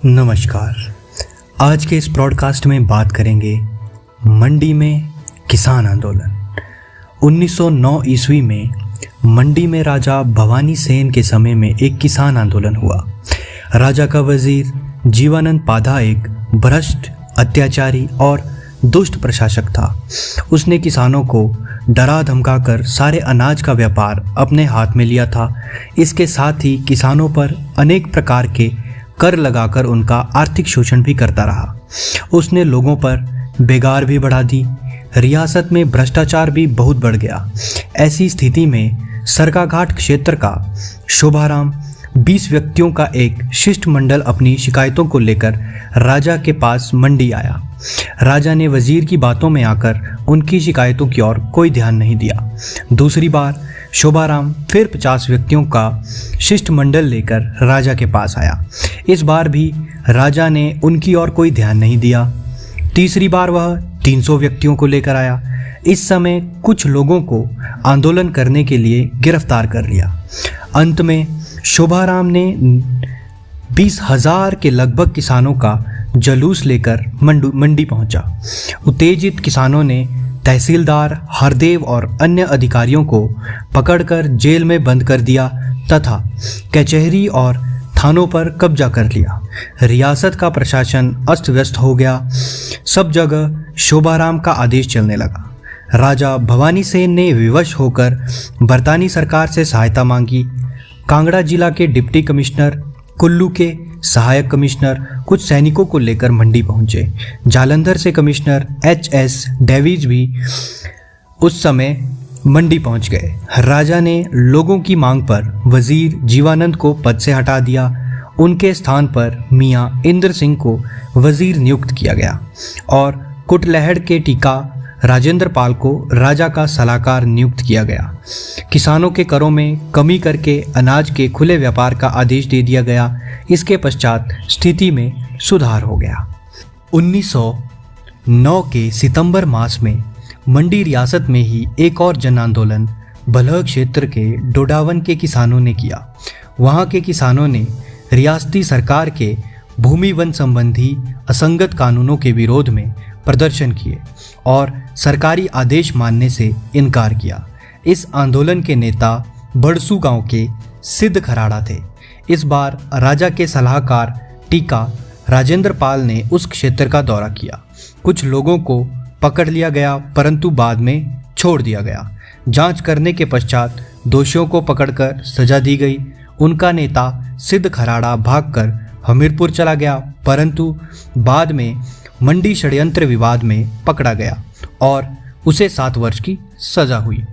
नमस्कार। आज के इस ब्रॉडकास्ट में बात करेंगे मंडी में किसान आंदोलन। 1909 ईस्वी में मंडी में राजा भवानी सेन के समय में एक किसान आंदोलन हुआ। राजा का वजीर जीवानंद पाधा एक भ्रष्ट, अत्याचारी और दुष्ट प्रशासक था। उसने किसानों को डरा धमकाकर सारे अनाज का व्यापार अपने हाथ में लिया था। इसके साथ ही किसानों पर अनेक प्रकार के कर लगाकर उनका आर्थिक शोषण भी करता रहा। उसने लोगों पर बेगार भी बढ़ा दी। रियासत में भ्रष्टाचार भी बहुत बढ़ गया। ऐसी स्थिति में सरकाघाट क्षेत्र का शोभाराम 20 व्यक्तियों का एक शिष्टमंडल अपनी शिकायतों को लेकर राजा के पास मंडी आया। राजा ने वजीर की बातों में आकर उनकी शिकायतों की ओर कोई ध्यान नहीं दिया। दूसरी बार शोभाराम फिर 50 व्यक्तियों का शिष्टमंडल लेकर राजा के पास आया। इस बार भी राजा ने उनकी ओर कोई ध्यान नहीं दिया। तीसरी बार वह 300 व्यक्तियों को लेकर आया। इस समय कुछ लोगों को आंदोलन करने के लिए गिरफ्तार कर लिया। अंत में शोभाराम ने 20,000 के लगभग किसानों का जुलूस लेकर मंडी पहुंचा। उत्तेजित किसानों ने तहसीलदार हरदेव और अन्य अधिकारियों को पकड़कर जेल में बंद कर दिया तथा कचहरी और थानों पर कब्जा कर लिया। रियासत का प्रशासन अस्त व्यस्त हो गया। सब जगह शोभाराम का आदेश चलने लगा। राजा भवानी सेन ने विवश होकर बरतानी सरकार से सहायता मांगी। कांगड़ा जिला के डिप्टी कमिश्नर, कुल्लू के सहायक कमिश्नर कुछ सैनिकों को लेकर मंडी पहुंचे। जालंधर से कमिश्नर H.S. डेविज भी उस समय मंडी पहुंच गए। राजा ने लोगों की मांग पर वजीर जीवानंद को पद से हटा दिया। उनके स्थान पर मियां इंद्र सिंह को वजीर नियुक्त किया गया और कुटलहड़ के टीका राजेंद्र पाल को राजा का सलाहकार नियुक्त किया गया। किसानों के करों में कमी करके अनाज के खुले व्यापार का आदेश दे दिया गया। इसके पश्चात स्थिति में सुधार हो गया। 1909 के सितंबर मास में मंडी रियासत में ही एक और जन आंदोलन बलह क्षेत्र के डोडावन के किसानों ने किया। वहां के किसानों ने रियासती सरकार के भूमि वन संबंधी असंगत कानूनों के विरोध में प्रदर्शन किए और सरकारी आदेश मानने से इनकार किया। इस आंदोलन के नेता बड़सू गांव के सिद्ध खराड़ा थे। इस बार राजा के सलाहकार टीका राजेंद्र पाल ने उस क्षेत्र का दौरा किया। कुछ लोगों को पकड़ लिया गया परंतु बाद में छोड़ दिया गया। जांच करने के पश्चात दोषियों को पकड़कर सजा दी गई। उनका नेता सिद्ध खराड़ा भागकर हमीरपुर चला गया परंतु बाद में मंडी षड्यंत्र विवाद में पकड़ा गया और उसे 7 वर्ष की सजा हुई।